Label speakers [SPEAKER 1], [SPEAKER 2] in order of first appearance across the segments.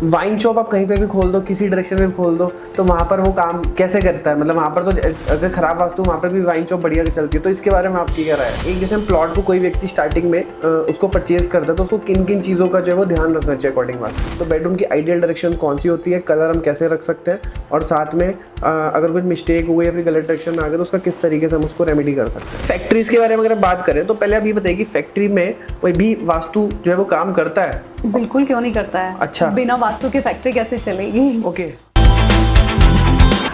[SPEAKER 1] Wine shop आप कहीं पे भी खोल दो, किसी डायरेक्शन में भी खोल दो, तो वहाँ पर वो काम कैसे करता है? मतलब वहाँ पर तो अगर खराब वास्तु, वहाँ पे भी वाइन शॉप बढ़िया चलती है। तो इसके बारे में आपकी क्या राय है? एक जैसे हम प्लॉट को कोई व्यक्ति स्टार्टिंग में उसको परचेज करता है, तो उसको किन किन चीज़ों का जो है वो ध्यान रखना चाहिए अकॉर्डिंग वास्तु? तो बेडरूम की आइडियल डायरेक्शन कौन सी होती है, कलर हम कैसे रख सकते हैं, और साथ में अगर कुछ मिस्टेक हो गई या फिर गलत डायरेक्शन में आ गया तो उसका किस तरीके से हम उसको रेमेडी कर सकते हैं? फैक्ट्रीज के बारे में अगर बात करें तो पहले आप ये बताइए कि फैक्ट्री में कोई भी वास्तु जो है वो काम करता है?
[SPEAKER 2] बिल्कुल क्यों नहीं करता है।
[SPEAKER 1] अच्छा,
[SPEAKER 2] बिना वास्तु के फैक्ट्री कैसे चलेगी?
[SPEAKER 1] ओके।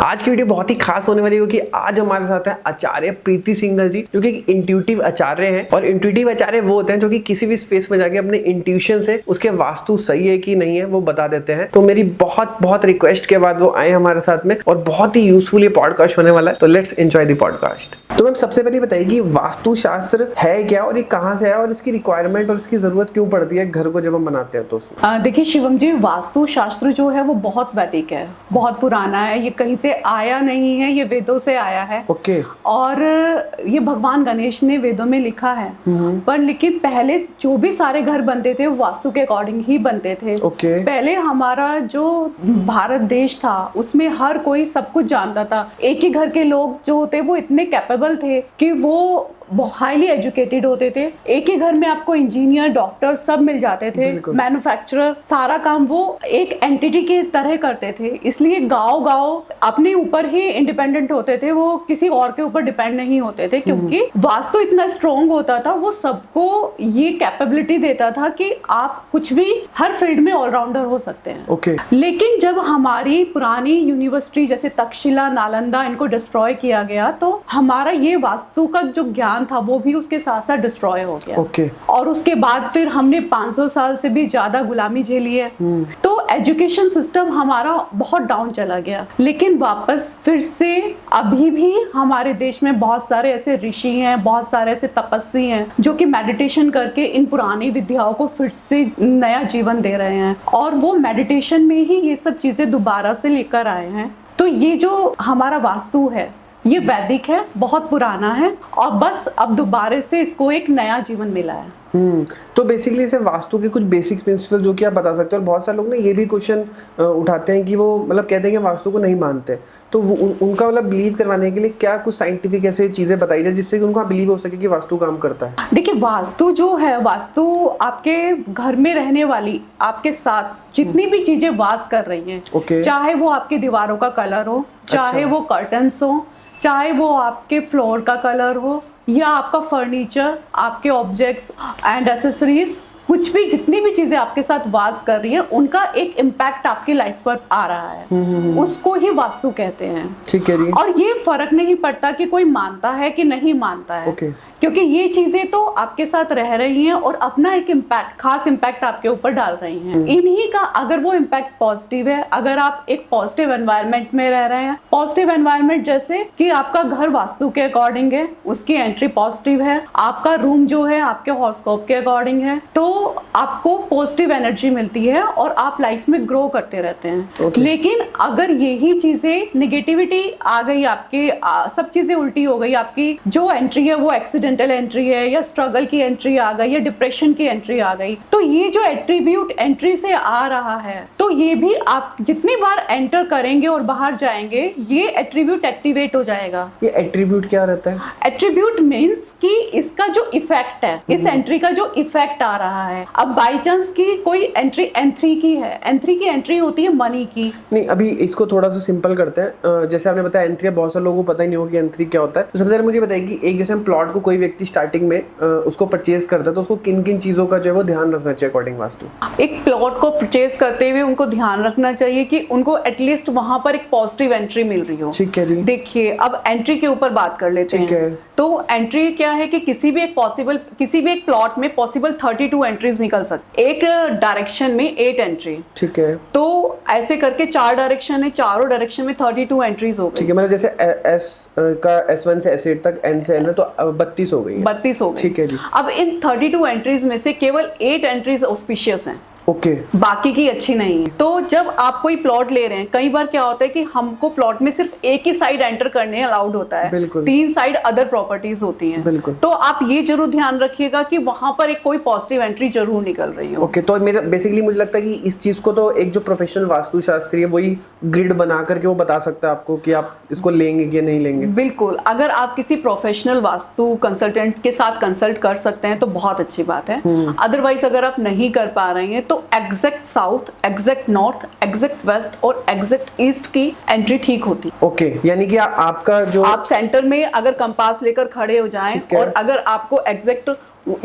[SPEAKER 1] आज की वीडियो बहुत ही खास होने वाली है क्योंकि आज हमारे साथ हैं आचार्य प्रीति सिंघल जी, जो कि इंट्यूटिव आचार्य हैं। और इंट्यूटिव आचार्य वो होते हैं जो कि किसी भी स्पेस में जाके अपने इंट्यूशन से उसके वास्तु सही है कि नहीं है वो बता देते हैं। तो मेरी बहुत बहुत रिक्वेस्ट के बाद वो आए हमारे साथ में, और बहुत ही यूजफुल ये पॉडकास्ट होने वाला है। तो लेट्स एंजॉय द पॉडकास्ट। तो मैम सबसे पहले बताइए कि वास्तु शास्त्र है क्या, और ये कहाँ से है, और इसकी रिक्वायरमेंट और इसकी जरूरत क्यों पड़ती है घर को जब हम बनाते हैं? तो उसमें
[SPEAKER 2] देखिए शिवम जी, वास्तु शास्त्र जो है वो बहुत वैदिक है, बहुत पुराना है। ये कहीं से आया नहीं है, ये वेदों से आया है।
[SPEAKER 1] ओके।
[SPEAKER 2] और ये भगवान गणेश ने वेदों में लिखा है। पर लेकिन पहले जो भी सारे घर बनते थे वो वास्तु के अकॉर्डिंग ही बनते थे।
[SPEAKER 1] ओके।
[SPEAKER 2] पहले हमारा जो भारत देश था उसमें हर कोई सब कुछ जानता था। एक ही घर के लोग जो होते वो इतने कैपेबल थे कि वो हाईली एजुकेटेड होते थे। एक ही घर में आपको इंजीनियर, डॉक्टर सब मिल जाते थे, मैन्युफैक्चरर, सारा काम वो एक एंटिटी की तरह करते थे। इसलिए गांव गांव अपने ऊपर ही इंडिपेंडेंट होते थे, वो किसी और के ऊपर डिपेंड नहीं होते थे, क्योंकि वास्तु इतना स्ट्रॉन्ग होता था। वो सबको ये कैपेबिलिटी देता था कि आप कुछ भी हर फील्ड में ऑलराउंडर हो सकते हैं।
[SPEAKER 1] ओके।
[SPEAKER 2] लेकिन जब हमारी पुरानी यूनिवर्सिटी जैसे तक्षशिला, नालंदा, इनको डिस्ट्रॉय किया गया तो हमारा ये वास्तु का जो ज्ञान था वो भी उसके साथ साथ डिस्ट्रॉय हो गया।
[SPEAKER 1] ओके।
[SPEAKER 2] और उसके बाद फिर हमने 500 साल से भी ज्यादा गुलामी झेली है। तो एजुकेशन सिस्टम हमारा बहुत डाउन चला गया। लेकिन वापस फिर से अभी भी हमारे देश में बहुत सारे ऐसे ऋषि हैं, बहुत सारे ऐसे तपस्वी हैं जो कि मेडिटेशन करके इन पुरानी विद्याओं को फिर से नया जीवन दे रहे हैं, और वो मेडिटेशन में ही ये सब चीजें दोबारा से लेकर आए हैं। तो ये जो हमारा वास्तु है ये वैदिक है, बहुत पुराना है, और बस अब दोबारा से इसको एक नया जीवन मिला है।
[SPEAKER 1] तो बेसिकली इसे वास्तु के कुछ बेसिक प्रिंसिपल जो कि आप बता सकते हो। और बहुत सारे लोग ना ये भी क्वेश्चन उठाते हैं कि वो मतलब कहते हैं कि वास्तु को नहीं मानते, तो वो उनका मतलब बिलीव करवाने के लिए क्या कुछ साइंटिफिक ऐसे चीजें बताई जाए जिससे कि उनको बिलीव हो सके कि वास्तु काम करता है?
[SPEAKER 2] देखिए, वास्तु जो है, वास्तु आपके घर में रहने वाली, आपके साथ जितनी भी चीजें वास कर रही हैं, चाहे वो आपकी दीवारों का कलर हो, चाहे वो कर्टन्स हो, चाहे वो आपके फ्लोर का कलर हो, या आपका फर्नीचर, आपके ऑब्जेक्ट्स एंड एसेसरीज, कुछ भी जितनी भी चीजें आपके साथ वास कर रही हैं उनका एक इम्पैक्ट आपकी लाइफ पर आ रहा है, उसको ही वास्तु कहते हैं।
[SPEAKER 1] ठीक है जी।
[SPEAKER 2] और ये फर्क नहीं पड़ता कि कोई मानता है कि नहीं मानता है, क्योंकि ये चीजें तो आपके साथ रह रही हैं और अपना एक इम्पैक्ट, खास इम्पैक्ट आपके ऊपर डाल रही हैं। इन्हीं का अगर वो इम्पैक्ट पॉजिटिव है, अगर आप एक पॉजिटिव एनवायरनमेंट में रह रहे हैं, पॉजिटिव एनवायरनमेंट जैसे कि आपका घर वास्तु के अकॉर्डिंग है, उसकी एंट्री पॉजिटिव है, आपका रूम जो है आपके हॉरोस्कोप के अकॉर्डिंग है, तो आपको पॉजिटिव एनर्जी मिलती है और आप लाइफ में ग्रो करते रहते हैं। लेकिन अगर यही चीजें निगेटिविटी आ गई, आपके सब चीजें उल्टी हो गई, आपकी जो एंट्री है वो एक्सीडेंटल एंट्री है, या स्ट्रगल की एंट्री आ गई, या डिप्रेशन की एंट्री आ गई, तो ये जो एट्रीब्यूट एंट्री से आ रहा है, तो ये भी आप जितनी बार एंटर करेंगे और बाहर जाएंगे ये एट्रीब्यूट एक्टिवेट हो जाएगा।
[SPEAKER 1] ये एट्रीब्यूट क्या रहता है?
[SPEAKER 2] एट्रीब्यूट मीन्स कि इसका जो इफेक्ट है, इस एंट्री का जो इफेक्ट आ रहा है। अब बाई चांस की कोई एंट्री N3 की है, N3 की एंट्री होती है मनी की।
[SPEAKER 1] नहीं, अभी इसको थोड़ा सा सिंपल करते हैं। जैसे आपने बताया N3, बहुत सारे लोगों को पता ही नहीं होगा कि N3 क्या होता है। तो सबसे पहले मुझे बताइए कि एक जैसे हम प्लॉट को कोई व्यक्ति स्टार्टिंग में उसको परचेज करता है तो उसको किन किन चीजों का जो है वो ध्यान रखना चाहिए अकॉर्डिंग वास्तु? एक
[SPEAKER 2] प्लॉट को परचेज करते हुए उनको ध्यान रखना चाहिए कि उनको एटलीस्ट वहां पर एक पॉजिटिव एंट्री मिल रही हो।
[SPEAKER 1] ठीक है जी।
[SPEAKER 2] देखिए, अब एंट्री के ऊपर बात कर लेते हैं।
[SPEAKER 1] ठीक है।
[SPEAKER 2] तो एंट्री क्या है कि किसी भी एक प्लॉट में पॉसिबल 32 एंट्रीज निकल सकती, एक डायरेक्शन में 8 एंट्री।
[SPEAKER 1] ठीक है।
[SPEAKER 2] तो ऐसे करके 4 डायरेक्शन है, चारों डायरेक्शन में 32 एंट्रीज हो गई।
[SPEAKER 1] ठीक है, मतलब जैसे S का S1 से S8 तक, N से N है, तो 32 हो गई।
[SPEAKER 2] 32 हो गई।
[SPEAKER 1] ठीक है जी।
[SPEAKER 2] अब इन 32 एंट्रीज में से केवल 8 एंट्रीज ऑस्पिशियस हैं।
[SPEAKER 1] ओके।
[SPEAKER 2] बाकी की अच्छी नहीं है। तो जब आप कोई प्लॉट ले रहे हैं, कई बार क्या होता है कि हमको प्लॉट में सिर्फ एक ही साइड एंटर करने अलाउड होता है,
[SPEAKER 1] बिल्कुल।
[SPEAKER 2] 3 साइड अदर प्रॉपर्टीज होती हैं।
[SPEAKER 1] बिल्कुल।
[SPEAKER 2] तो आप ये जरूर ध्यान रखिएगा कि वहां पर एक कोई पॉजिटिव एंट्री जरूर निकल रही हो।
[SPEAKER 1] ओके। तो मेरा बेसिकली मुझे लगता है कि इस चीज को तो एक जो प्रोफेशनल वास्तुशास्त्री है वही ग्रिड बना करके वो बता सकता है आपको कि आप इसको लेंगे कि नहीं लेंगे।
[SPEAKER 2] बिल्कुल, अगर आप किसी प्रोफेशनल वास्तु कंसल्टेंट के साथ कंसल्ट कर सकते हैं तो बहुत अच्छी बात है। अदरवाइज अगर आप नहीं कर पा रहे हैं तो exact south, exact north, exact west और एग्जैक्ट ईस्ट की एंट्री ठीक होती है।
[SPEAKER 1] ओके, यानी कि आपका जो
[SPEAKER 2] आप सेंटर में अगर कंपास लेकर खड़े हो जाएं और अगर आपको exact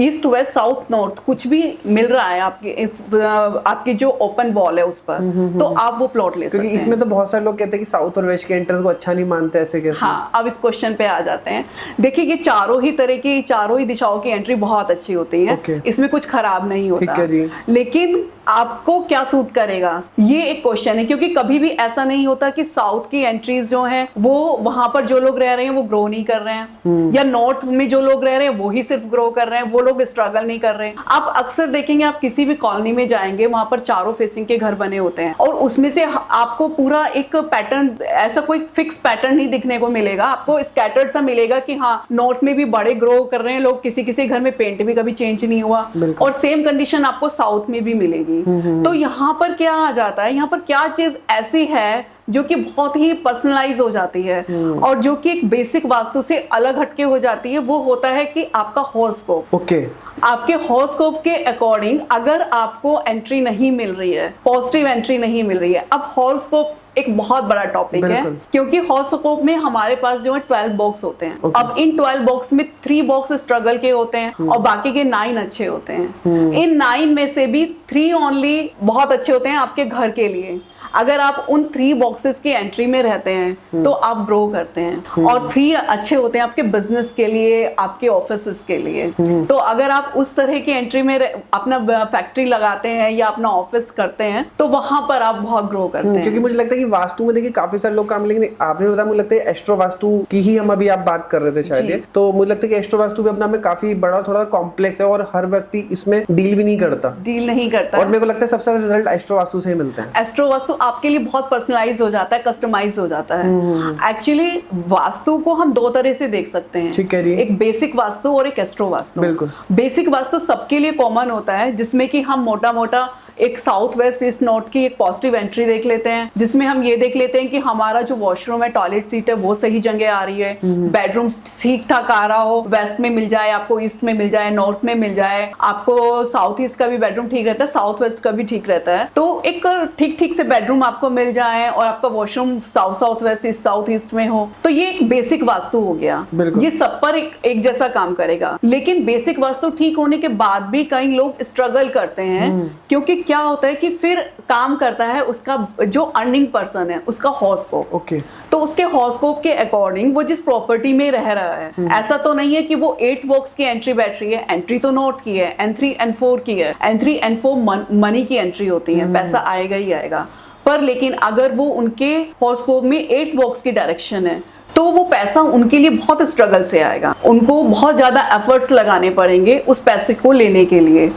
[SPEAKER 2] east west south north कुछ भी मिल रहा है आपकी जो ओपन वॉल है उस पर, तो आप वो प्लॉट ले सकते हैं।
[SPEAKER 1] क्योंकि इसमें तो बहुत सारे लोग कहते हैं कि साउथ और वेस्ट के एंट्रेंस को अच्छा नहीं मानते, ऐसे कैसे?
[SPEAKER 2] हाँ, अब इस क्वेश्चन पे आ जाते हैं। देखिए, ये चारों ही दिशाओं की एंट्री बहुत अच्छी होती है। इसमें कुछ खराब नहीं होता।
[SPEAKER 1] ठीक है जी।
[SPEAKER 2] लेकिन आपको क्या सूट करेगा, ये एक क्वेश्चन है। क्योंकि कभी भी ऐसा नहीं होता कि साउथ की एंट्रीज जो हैं वो वहां पर जो लोग रह रहे हैं वो ग्रो नहीं कर रहे हैं, या नॉर्थ में जो लोग रह रहे हैं वो ही सिर्फ ग्रो कर रहे हैं, वो लोग स्ट्रगल नहीं कर रहे हैं। आप अक्सर देखेंगे, आप किसी भी कॉलोनी में जाएंगे, वहां पर चारों फेसिंग के घर बने होते हैं और उसमें से आपको पूरा एक पैटर्न, ऐसा कोई फिक्स पैटर्न नहीं दिखने को मिलेगा। आपको स्कैटर्ड सा मिलेगा कि हाँ, नॉर्थ में भी बड़े ग्रो कर रहे हैं लोग, किसी किसी घर में पेंट भी कभी चेंज नहीं हुआ, और सेम कंडीशन आपको साउथ में भी मिलेगी। तो यहाँ पर क्या आ जाता है, यहाँ पर क्या चीज ऐसी है जो कि बहुत ही पर्सनलाइज हो जाती है और जो कि एक बेसिक वास्तु से अलग हटके हो जाती है, वो होता है कि आपका हॉरोस्कोप।
[SPEAKER 1] ओके।
[SPEAKER 2] आपके हॉरोस्कोप के अकॉर्डिंग अगर आपको एंट्री नहीं मिल रही है, पॉजिटिव एंट्री नहीं मिल रही है। अब हॉरोस्कोप एक बहुत बड़ा टॉपिक है, क्योंकि हॉरोस्कोप में हमारे पास जो है 12 बॉक्स होते हैं। अब इन 12 बॉक्स में 3 बॉक्स स्ट्रगल के होते हैं और बाकी के 9 अच्छे होते हैं। इन 9 में से भी 3 ओनली बहुत अच्छे होते हैं आपके घर के लिए। अगर आप उन 3 बॉक्सेस की एंट्री में रहते हैं तो आप ग्रो करते हैं, और 3 अच्छे होते हैं आपके बिजनेस के लिए, आपके ऑफिस के लिए। तो अगर आप उस तरह की एंट्री में अपना फैक्ट्री लगाते हैं या अपना ऑफिस करते हैं तो वहां पर आप बहुत ग्रो करते हैं।
[SPEAKER 1] क्योंकि मुझे लगता है कि वास्तु में देखिए काफी सारे लोग काम, लेकिन आपने बताया, मुझे लगता है एस्ट्रो वास्तु की ही हम अभी आप बात कर रहे थे शायद, तो मुझे लगता है कि एस्ट्रो वास्तु भी अपना में काफी बड़ा, थोड़ा कॉम्प्लेक्स है और हर व्यक्ति इसमें डील भी नहीं करता। और मेरे को लगता है सबसे ज्यादा रिजल्ट एस्ट्रो वास्तु से ही मिलता है।
[SPEAKER 2] एस्ट्रो वास्तु आपके लिए बहुत पर्सनलाइज हो जाता है, कस्टमाइज हो जाता है। एक्चुअली वास्तु को हम 2 तरह से देख सकते हैं।
[SPEAKER 1] ठीक है जी।
[SPEAKER 2] एक बेसिक वास्तु और एक एस्ट्रो वास्तु।
[SPEAKER 1] बिल्कुल।
[SPEAKER 2] बेसिक वास्तु सबके लिए कॉमन होता है, जिसमें कि हम मोटा मोटा एक साउथ वेस्ट ईस्ट नॉर्थ की एक पॉजिटिव एंट्री देख लेते हैं, जिसमें हम ये देख लेते हैं कि हमारा जो वॉशरूम है, टॉयलेट सीट है, वो सही जगह आ रही है, बेडरूम ठीक ठाक आ रहा हो, वेस्ट में मिल जाए आपको, ईस्ट में मिल जाए, नॉर्थ में मिल जाए आपको, साउथ ईस्ट का भी बेडरूम ठीक रहता है, साउथ वेस्ट का भी ठीक रहता है। तो एक ठीक ठीक से बेडरूम आपको मिल जाए और आपका washroom south west east south east में हो, तो ये एक बेसिक वास्तु हो गया। ये सब पर एक जैसा काम करेगा। लेकिन बेसिक वास्तु ठीक होने के बाद भी कई लोग स्ट्रगल करते हैं, क्योंकि क्या होता है कि फिर काम करता है उसका जो अर्निंग पर्सन है उसका हॉरोस्कोप।
[SPEAKER 1] ओके।
[SPEAKER 2] तो उसके हॉरोस्कोप के अकॉर्डिंग वो जिस प्रॉपर्टी में रह रहा है, ऐसा तो नहीं है कि वो 8 बॉक्स की एंट्री बैठ रही है। एंट्री तो नॉर्थ की है, N3 N4 की है। N3 N4 मनी की एंट्री होती है, पैसा आएगा ही आएगा। पर लेकिन अगर वो उनके हॉरोस्कोप में 8 बॉक्स की डायरेक्शन है तो वो पैसा उनके लिए बहुत स्ट्रगल से आएगा। उनको बहुत ज्यादा एफर्ट्स लगाने पड़ेंगे उस पैसे को लेने के लिए।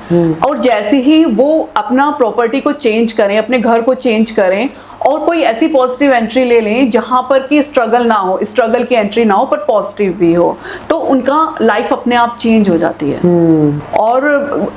[SPEAKER 2] और जैसे ही वो अपना प्रॉपर्टी को चेंज करें, अपने घर को चेंज करें और कोई ऐसी पॉजिटिव एंट्री ले लें जहां पर कि स्ट्रगल ना हो, स्ट्रगल की एंट्री ना हो पर पॉजिटिव भी हो, तो उनका लाइफ अपने आप चेंज हो जाती है और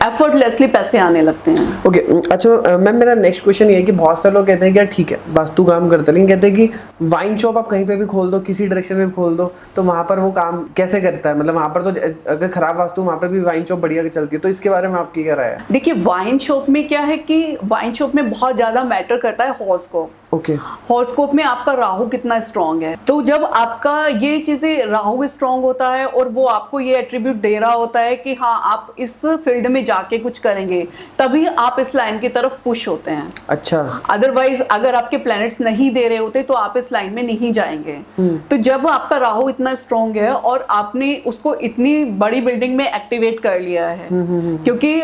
[SPEAKER 2] एफर्टलेसली पैसे आने लगते हैं।
[SPEAKER 1] ओके। अच्छा मैम, मेरा नेक्स्ट क्वेश्चन ये है कि बहुत सारे लोग कहते हैं कि यार ठीक है वास्तु काम करते हैं, लेकिन कहते हैं कि वाइन शॉप आप कहीं पे भी खोल दो, किसी डायरेक्शन में खोल दो, तो वहां पर वो काम कैसे करता है? मतलब वहां पर तो अगर खराब वास्तु, वहां पे भी वाइन शॉप बढ़िया चलती है, तो इसके बारे में आपकी क्या राय है?
[SPEAKER 2] देखिए, वाइन शॉप में क्या है कि वाइन शॉप में बहुत ज्यादा मैटर करता है हॉरोस्कोप।
[SPEAKER 1] ओके।
[SPEAKER 2] हॉरोस्कोप में आपका राहु कितना स्ट्रांग है। तो जब आपका ये चीजें, राहु स्ट्रांग होता है और वो आपको ये एट्रीब्यूट दे रहा होता है कि हाँ आप इस फील्ड में जाके कुछ करेंगे, तभी आप इस लाइन की तरफ पुश होते हैं।
[SPEAKER 1] अच्छा।
[SPEAKER 2] अदरवाइज अगर आपके प्लैनेट्स नहीं दे रहे होते तो आप इस लाइन में नहीं जाएंगे। तो जब आपका राहु इतना स्ट्रांग है और आपने उसको इतनी बड़ी बिल्डिंग में एक्टिवेट कर लिया है, क्योंकि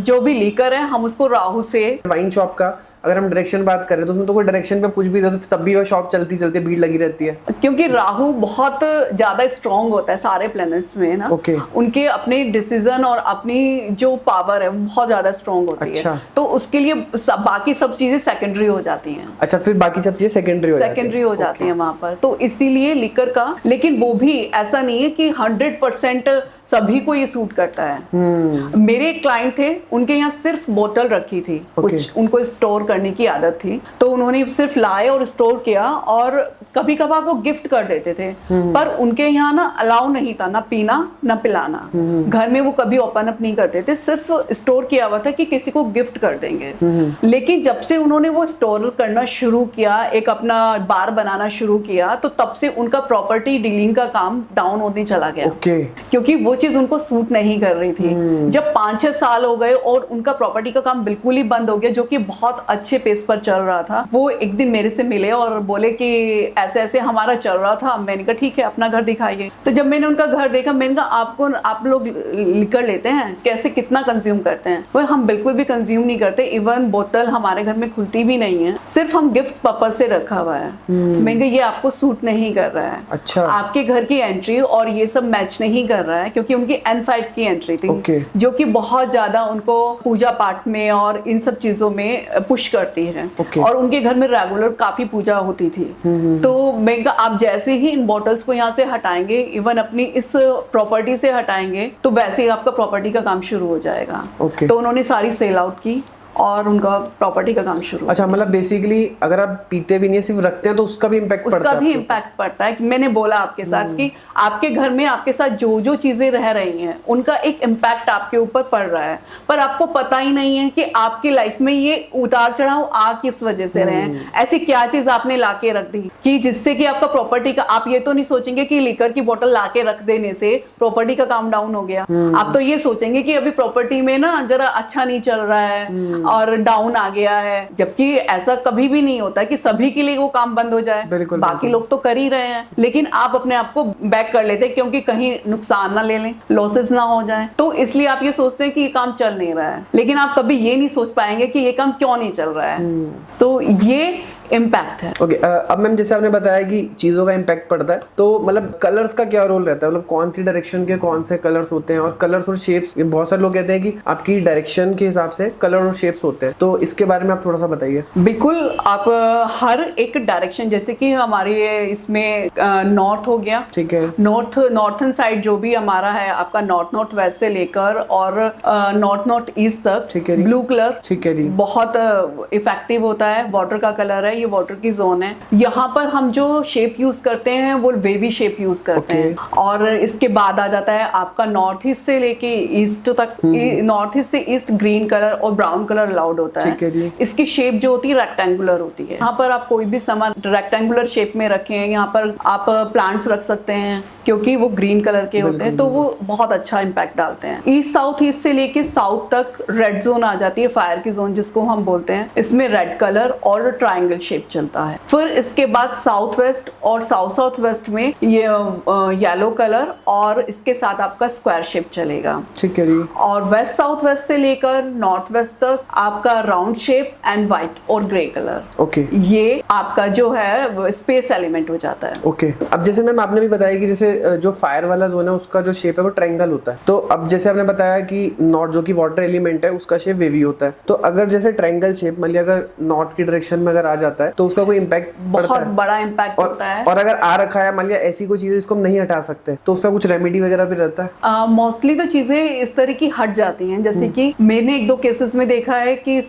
[SPEAKER 2] जो भी लीकर है हम उसको राहु से,
[SPEAKER 1] वाइन शॉप का अगर हम डायरेक्शन बात करें तो उसमें तो कोई डायरेक्शन पे कुछ भी तो तब भी वो शॉप चलती चलती भीड़ लगी रहती है,
[SPEAKER 2] क्योंकि राहु बहुत ज्यादा स्ट्रांग होता है सारे प्लैनेट्स में ना। उनके अपने डिसीजन और अपनी जो पावर है बहुत ज्यादा स्ट्रांग होती है, तो उसके लिए बाकी सब चीजें सेकेंडरी हो जाती हैं।
[SPEAKER 1] अच्छा, फिर बाकी सब चीजें सेकेंडरी
[SPEAKER 2] हो जाती हैं वहां पर। तो इसीलिए लिकर का, लेकिन वो भी ऐसा नहीं है कि 100% सभी को ये सूट करता है। मेरे एक क्लाइंट थे, उनके यहाँ सिर्फ बोतल रखी थी, कुछ उनको स्टोर करने की आदत थी, तो उन्होंने सिर्फ लाए और स्टोर किया और कभी कभार वो गिफ्ट कर देते थे। पर उनके यहाँ ना अलाउ नहीं था, ना पीना ना पिलाना। घर में वो कभी ओपन अप नहीं करते थे, सिर्फ स्टोर किया हुआ था कि किसी को गिफ्ट कर देंगे। लेकिन जब से उन्होंने वो स्टोर करना शुरू किया, एक अपना बार बनाना शुरू किया, तो तब से उनका प्रॉपर्टी डीलिंग का काम डाउन होने चला गया, क्योंकि वो चीज उनको सूट नहीं कर रही थी। जब 5-6 साल हो गए और उनका प्रॉपर्टी का काम बिल्कुल ही बंद हो गया, जो कि बहुत अच्छे पेस पर चल रहा था। वो एक दिन मेरे से मिले और बोले कि ऐसे ऐसे हमारा चल रहा था। मैंने कहा ठीक है, अपना घर दिखाइए। तो जब मैंने उनका घर देखा, मैंने कहा आप लोग लिकर लेते हैं कैसे, कितना कंज्यूम करते हैं? वो हम बिल्कुल भी कंज्यूम नहीं करते, इवन बोतल हमारे घर में खुलती भी नहीं है, सिर्फ हम गिफ्ट पर्पज से रखा हुआ है। मैंने कहा ये आपको सूट नहीं कर रहा है।
[SPEAKER 1] अच्छा।
[SPEAKER 2] आपके घर की एंट्री और ये सब मैच नहीं कर रहा है, क्योंकि उनकी N5 की एंट्री थी, जो कि बहुत ज्यादा उनको पूजा पाठ में और इन सब चीजों में पुश करती है। और उनके घर में रेगुलर काफी पूजा होती थी। तो मैं कहा आप जैसे ही इन बॉटल्स को यहाँ से हटाएंगे, इवन अपनी इस प्रॉपर्टी से हटाएंगे, तो वैसे ही आपका प्रॉपर्टी का काम शुरू हो जाएगा। तो उन्होंने सारी सेल आउट की और उनका प्रॉपर्टी का काम शुरू।
[SPEAKER 1] अच्छा, मतलब बेसिकली अगर आप पीते भी नहीं सिर्फ रखते हैं तो उसका भी इम्पैक्ट पड़ता है?
[SPEAKER 2] उसका भी इम्पैक्ट पड़ता है। मैंने बोला आपके साथ कि आपके घर में आपके साथ जो जो चीजें रह रही हैं, उनका एक इम्पैक्ट आपके ऊपर पड़ रहा है, पर आपको पता ही नहीं है कि आपकी लाइफ में ये उतार चढ़ाव आ किस वजह से रहे हैं। ऐसी क्या चीज आपने लाके रख दी कि जिससे कि आपका प्रॉपर्टी का, आप ये तो नहीं सोचेंगे कि लीकर की बोतल लाके रख देने से प्रॉपर्टी का काम डाउन हो गया। आप तो ये सोचेंगे कि अभी प्रॉपर्टी में ना जरा अच्छा नहीं चल रहा है और डाउन आ गया है, जबकि ऐसा कभी भी नहीं होता कि सभी के लिए वो काम बंद हो जाए। बाकी लोग तो कर ही रहे हैं, लेकिन आप अपने आप को बैक कर लेते हैं क्योंकि कहीं नुकसान ना ले लें, लॉसेस ना हो जाए, तो इसलिए आप ये सोचते हैं कि ये काम चल नहीं रहा है। लेकिन आप कभी ये नहीं सोच पाएंगे कि ये काम क्यों नहीं चल रहा है। तो ये इम्पैक्ट है।
[SPEAKER 1] ओके, अब मैम जैसे आपने बताया कि चीजों का इम्पैक्ट पड़ता है, तो मतलब कलर्स का क्या रोल रहता है? मतलब कौन सी डायरेक्शन के कौन से कलर्स होते हैं? और कलर्स और शेप्स, बहुत सारे लोग कहते हैं कि आपकी डायरेक्शन के हिसाब से कलर और शेप्स होते हैं, तो इसके बारे में आप थोड़ा सा बताइए।
[SPEAKER 2] बिल्कुल, आप हर एक डायरेक्शन, जैसे कि हमारे इसमें नॉर्थ हो गया, ठीक है, नॉर्थन साइड जो भी हमारा है आपका, नॉर्थ वेस्ट से लेकर और नॉर्थ ईस्ट तक, ठीक है, ब्लू कलर, ठीक है जी, बहुत इफेक्टिव होता है। वाटर का कलर है, ये वाटर की जोन है। यहाँ पर हम जो शेप यूज करते हैं वो वेवी शेप यूज करते हैं। और इसके बाद आ जाता है आपका नॉर्थ ईस्ट से लेके ईस्ट तक, नॉर्थ ईस्ट से ईस्ट ग्रीन कलर और ब्राउन कलर अलाउड होता है। इसकी शेप जो होती है रेक्टेंगुलर होती है। यहाँ पर आप कोई भी सामान रेक्टेंगुलर शेप में रखें, यहाँ पर आप प्लांट्स रख सकते हैं क्योंकि वो ग्रीन कलर के होते हैं, तो वो बहुत अच्छा इम्पैक्ट डालते हैं। ईस्ट साउथ ईस्ट से लेके साउथ तक रेड जोन आ जाती है, फायर की जोन जिसको हम बोलते हैं। इसमें रेड कलर और ट्राइंगल शेप चलता है। फिर इसके बाद साउथ वेस्ट और साउथ वेस्ट में ये येलो कलर और इसके साथ आपका स्क्वायर शेप चलेगा, ठीक है जी। और वेस्ट साउथ वेस्ट से लेकर नॉर्थ वेस्ट तक आपका राउंड शेप एंड व्हाइट और ग्रे कलर। ओके, ये आपका जो है स्पेस एलिमेंट हो जाता है।
[SPEAKER 1] ओके, अब जैसे मैम आपने भी बताया कि जैसे जो फायर वाला जोन है उसका जो शेप है वो ट्रायंगल होता है, तो अब जैसे आपने बताया कि नॉर्थ जो कि वाटर एलिमेंट है उसका शेप वेवी होता है, तो अगर जैसे ट्रायंगल शेप मान लिया अगर नॉर्थ की डायरेक्शन में अगर आ जाता है तो उसका कोई इम्पैक्ट
[SPEAKER 2] बहुत बड़ा इम्पैक्ट होता है।
[SPEAKER 1] और अगर आ रखा है मान लिया ऐसी कोई चीजें जिसको हम नहीं हटा सकते, तो उसका कुछ रेमेडी वगैरह भी रहता है?
[SPEAKER 2] मोस्टली तो चीजें इस तरह की हट जाती हैं, जैसे कि मैंने 1-2 केसेस में देखा है कि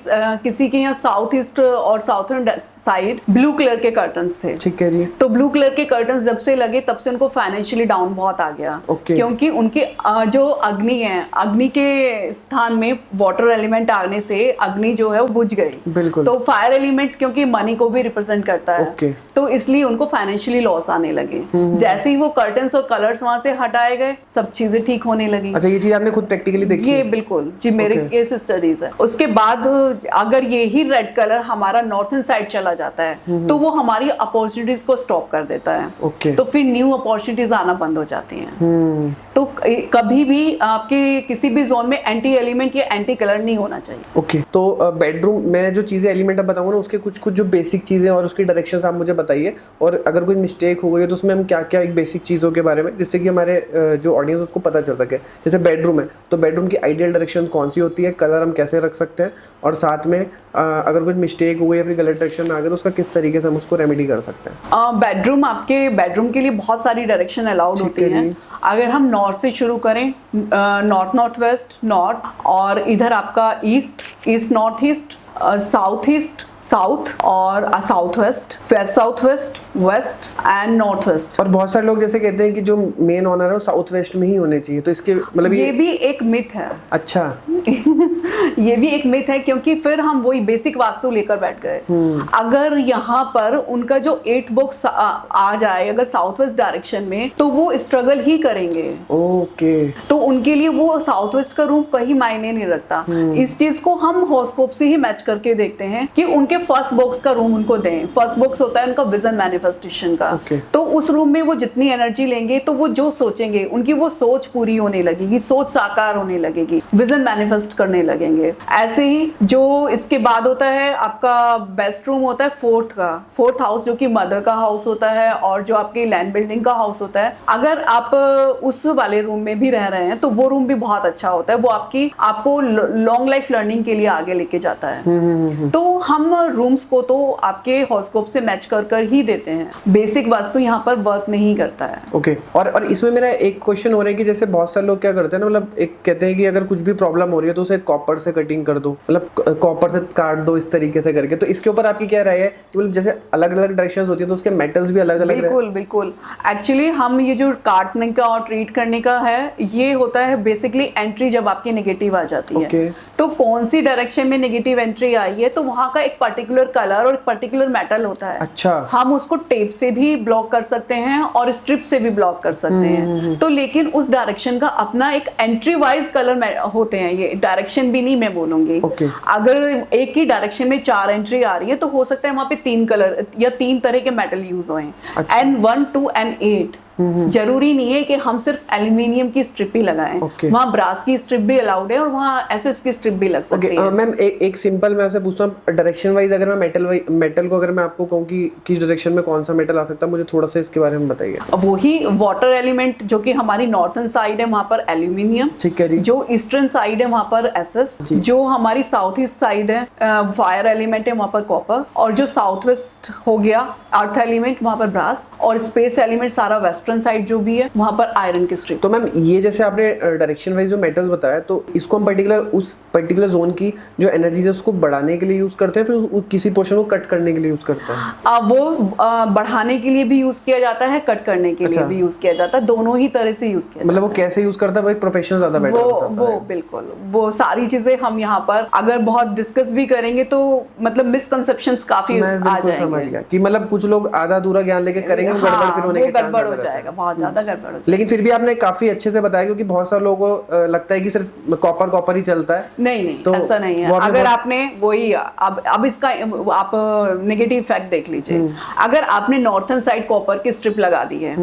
[SPEAKER 2] किसी के यहाँ साउथ ईस्ट और साउथर्न साइड ब्लू कलर के कर्टन्स थे, ठीक है जी। तो ब्लू कलर के कर्टन्स जब से लगे तब से उनको फाइनेंशियली डाउन बहुत आ गया, क्योंकि उनके जो अग्नि है, अग्नि के स्थान में वाटर एलिमेंट आने से अग्नि जो है वो बुझ गई। बिल्कुल। तो फायर एलिमेंट क्योंकि मनी को भी रिप्रेजेंट करता है, तो इसलिए उनको फाइनेंशियली लॉस आने लगे। जैसे ही वो कर्टन्स और कलर्स वहां से हटाए गए, सब चीजें ठीक होने लगी।
[SPEAKER 1] अच्छा, ये चीज आपने खुद प्रैक्टिकली देखी?
[SPEAKER 2] ये बिल्कुल जी, मेरे केस स्टडीज है। उसके बाद अगर ये ही रेड कलर हमारा नॉर्थन साइड चला जाता है तो वो हमारी अपॉर्चुनिटीज को स्टॉप कर देता है, तो फिर न्यू अपॉर्चुनिटीज आना बंद हो जाती हैं। तो कभी भी आपके किसी भी जोन में एंटी एलिमेंट या एंटी कलर नहीं होना चाहिए।
[SPEAKER 1] ओके, तो बेडरूम में जो चीज़ें एलिमेंट अब बताऊंगा ना, उसके कुछ कुछ जो बेसिक चीज़ें और उसकी डायरेक्शंस आप मुझे बताइए, और अगर कोई मिस्टेक हो गई है तो उसमें हम क्या क्या एक बेसिक चीज़ों के बारे में, जिससे कि हमारे जो ऑडियंस उसको पता चल सके। जैसे बेडरूम है तो बेडरूम की आइडियल डायरेक्शन कौन सी होती है, कलर हम कैसे रख सकते हैं, और साथ में अगर कोई मिस्टेक हो गई या फिर गलत डायरेक्शन में आ गया तो उसका किस तरीके से हम उसको रेमेडी कर सकते हैं।
[SPEAKER 2] बेडरूम, आपके बेडरूम के लिए बहुत सारी डायरेक्शन अलाउड होती हैं। अगर हम नॉर्थ से शुरू करें, नॉर्थ नॉर्थ वेस्ट नॉर्थ, और इधर आपका east east north east, south east south, और south west south west west and north west.
[SPEAKER 1] और बहुत सारे लोग जैसे कहते हैं कि जो मेन ऑनर है वो साउथ वेस्ट में ही होने चाहिए, तो इसके मतलब
[SPEAKER 2] ये भी एक मिथ है।
[SPEAKER 1] अच्छा
[SPEAKER 2] ये भी एक मिथ है, क्योंकि फिर हम वही बेसिक वास्तु लेकर बैठ गए। अगर यहाँ पर उनका जो 8 बॉक्स आ जाए अगर साउथ वेस्ट डायरेक्शन में, तो वो स्ट्रगल ही करेंगे।
[SPEAKER 1] ओके,
[SPEAKER 2] तो उनके लिए वो साउथ वेस्ट का रूम कहीं मायने नहीं रखता। इस चीज को हम हॉरोस्कोप से ही मैच करके देखते हैं कि उनके फर्स्ट बॉक्स का रूम उनको दें। फर्स्ट बॉक्स होता है उनका विजन मैनिफेस्टेशन का। तो उस रूम में वो जितनी एनर्जी लेंगे तो वो जो सोचेंगे उनकी वो सोच पूरी होने लगेगी, सोच साकार होने लगेगी, विजन मैनिफेस्ट करने लगेंगे। ऐसे ही जो इसके बाद होता है आपका बेस्ट रूम होता है फोर्थ हाउस, जो कि मदर का हाउस होता है और जो आपकी लैंड बिल्डिंग का हाउस होता है। अगर आप उस वाले रूम में भी रह रहे हैं तो वो रूम भी बहुत अच्छा होता है, वो आपको लॉन्ग लाइफ लर्निंग के लिए आगे लेके जाता है। तो हम रूम्स को तो आपके हॉरोस्कोप से मैच कर ही देते हैं। बेसिक वास्तु यहाँ पर वर्क नहीं करता है।
[SPEAKER 1] ओके, और इसमें मेरा एक क्वेश्चन हो रहा है कि जैसे बहुत सारे लोग क्या करते हैं ना, मतलब एक कहते हैं कि अगर कुछ भी प्रॉब्लम हो रही है तो उसे कॉपर से कटिंग कर दो, मतलब कॉपर से काट दो इस तरीके से करके। तो इसके ऊपर आपकी क्या राय है कि मतलब जैसे अलग अलग डायरेक्शंस होती है तो उसके मेटल्स भी अलग अलग?
[SPEAKER 2] बिल्कुल। एक्चुअली हम ये जो काटने का और ट्रीट करने का है, ये होता है बेसिकली एंट्री जब आपकी नेगेटिव आ जाती है। तो कौन सी डायरेक्शन में नेगेटिव एंट्री आई है, तो वहाँ का एक पर्टिकुलर कलर और एक पर्टिकुलर मेटल होता है।
[SPEAKER 1] अच्छा, हम
[SPEAKER 2] उसको टेप से भी ब्लॉक कर सकते हैं और स्ट्रिप से भी ब्लॉक कर सकते हैं। तो लेकिन उस डायरेक्शन का अपना एक एंट्री वाइज कलर होते हैं, ये डायरेक्शन भी नहीं मैं बोलूंगी। अगर एक ही डायरेक्शन में 4 एंट्री आ रही है तो हो सकता है वहां पे 3 कलर या 3 तरह के मेटल यूज हों। N1 2 N8 जरूरी नहीं है कि हम सिर्फ एल्यूमिनियम की स्ट्रिप ही लगाएं। वहाँ ब्रास की स्ट्रिप भी अलाउड है और वहाँ एसएस की स्ट्रिप भी लग सकती है।
[SPEAKER 1] मैम एक सिंपल मैं आपसे पूछता हूँ, डायरेक्शन वाइज अगर मैं मेटल को अगर मैं आपको कहूँ कि किस डायरेक्शन में कौन सा मेटल आ सकता है, मुझे थोड़ा सा इसके बारे में बताइए।
[SPEAKER 2] वही वाटर एलिमेंट जो कि हमारी नॉर्थर्न साइड है वहाँ पर एल्यूमिनियम,
[SPEAKER 1] ठीक है जी।
[SPEAKER 2] जो ईस्टर्न साइड है वहाँ पर एसएस, जो हमारी साउथ ईस्ट साइड है फायर एलिमेंट है वहाँ पर कॉपर, और जो साउथ वेस्ट हो गया अर्थ एलिमेंट वहाँ पर ब्रास, और स्पेस एलिमेंट सारा वेस्टर्न साइड जो भी है वहाँ पर आयरन की स्ट्रिप।
[SPEAKER 1] तो मैम ये जैसे आपने डायरेक्शन वाइज जो मेटल्स बताया, तो इसको हम उस पर्टिकुलर जोन की जो एनर्जी है उसको बढ़ाने के लिए यूज करते हैं, फिर किसी पोर्शन को कट करने के लिए यूज करते हैं?
[SPEAKER 2] वो बढ़ाने के लिए भी यूज किया जाता है, कट करने के लिए भी यूज किया जाता है, दोनों ही तरह से यूज किया
[SPEAKER 1] मतलब वो कैसे यूज करता है वो एक प्रोफेशनल ज्यादा बेटर होता है।
[SPEAKER 2] वो बिल्कुल, वो सारी चीजें हम यहाँ पर अगर बहुत डिस्कस भी करेंगे तो मतलब मिसकंसेप्शंस काफी आ जाएंगे।
[SPEAKER 1] समझ गया कि मतलब कुछ लोग आधा अधूरा ज्ञान लेके करेंगे, गड़बड़ फिर होने के चांस
[SPEAKER 2] गड़बड़ हो जाएगा, बहुत ज्यादा गड़बड़ हो जाएगा।
[SPEAKER 1] लेकिन फिर भी आपने काफी अच्छे से बताया, क्योंकि बहुत सारे लोगों को लगता है कि सिर्फ कॉपर ही चलता है।
[SPEAKER 2] नहीं तो ऐसा नहीं है। अगर आपने वही अब इसका आप नेगेटिव इफेक्ट देख लीजिए। अगर आपने नॉर्थर्न साइड कॉपर की स्ट्रिप लगा दी है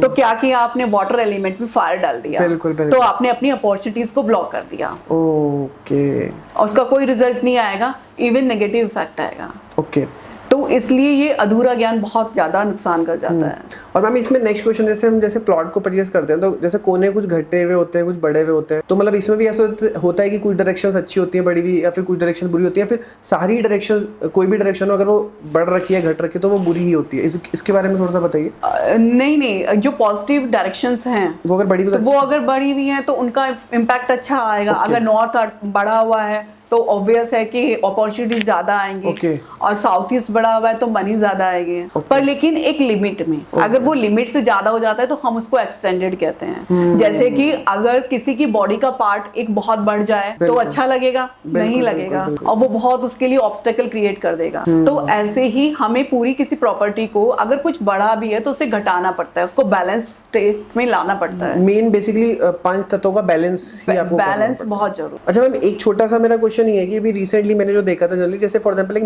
[SPEAKER 2] तो क्या किया आपने, वाटर एलिमेंट में फायर डाल दिया।
[SPEAKER 1] बिल्कुल।
[SPEAKER 2] तो आपने अपनी अपॉर्चुनिटीज को ब्लॉक कर दिया।
[SPEAKER 1] ओके,
[SPEAKER 2] उसका कोई रिजल्ट नहीं आएगा, इवन नेगेटिव इफेक्ट आएगा।
[SPEAKER 1] ओके,
[SPEAKER 2] तो इसलिए ये अधूरा ज्ञान बहुत ज्यादा नुकसान कर जाता है।
[SPEAKER 1] और मैम इसमें नेक्स्ट क्वेश्चन, जैसे हम प्लॉट को परचेज करते हैं तो जैसे कोने कुछ घटे हुए होते हैं, कुछ बड़े हुए होते हैं, तो मतलब इसमें भी ऐसा होता है कि कुछ डायरेक्शंस अच्छी होती है बड़ी भी, या फिर कुछ डायरेक्शन बुरी होती है, फिर सारी डायरेक्शन कोई भी डायरेक्शन हो अगर वो बढ़ रखी है घट रखी है तो वो बुरी ही होती है? इसके बारे में थोड़ा सा बताइए।
[SPEAKER 2] नहीं, जो पॉजिटिव डायरेक्शंस हैं वो अगर बढ़ी हुई हैं तो उनका इम्पैक्ट अच्छा आएगा। अगर नॉर्थ बढ़ा हुआ है तो ऑब्वियस है कि अपॉर्चुनिटीज ज्यादा आएंगी, और साउथ ईस्ट बढ़ा हुआ है तो मनी ज्यादा आएगी, पर लेकिन एक लिमिट में। अगर वो लिमिट से ज्यादा हो जाता है तो हम उसको एक्सटेंडेड कहते हैं। जैसे कि अगर किसी की बॉडी का पार्ट एक बहुत बढ़ जाए तो अच्छा लगेगा? नहीं लगेगा, और वो बहुत उसके लिए ऑब्स्टेकल क्रिएट कर देगा। तो ऐसे ही हमें पूरी किसी प्रॉपर्टी को अगर कुछ बढ़ा भी है तो उसे घटाना पड़ता है, उसको बैलेंस स्टेट में लाना पड़ता है।
[SPEAKER 1] मेन बेसिकली 5 तत्वों का बैलेंस ही आपको
[SPEAKER 2] बैलेंस बहुत जरूरी।
[SPEAKER 1] अच्छा मैम, एक छोटा सा मेरा क्वेश्चन क्वेश्चन ये है कि अभी रिसेंटली मैंने जो देखा था जनरली, जैसे फॉर एग्जांपल एक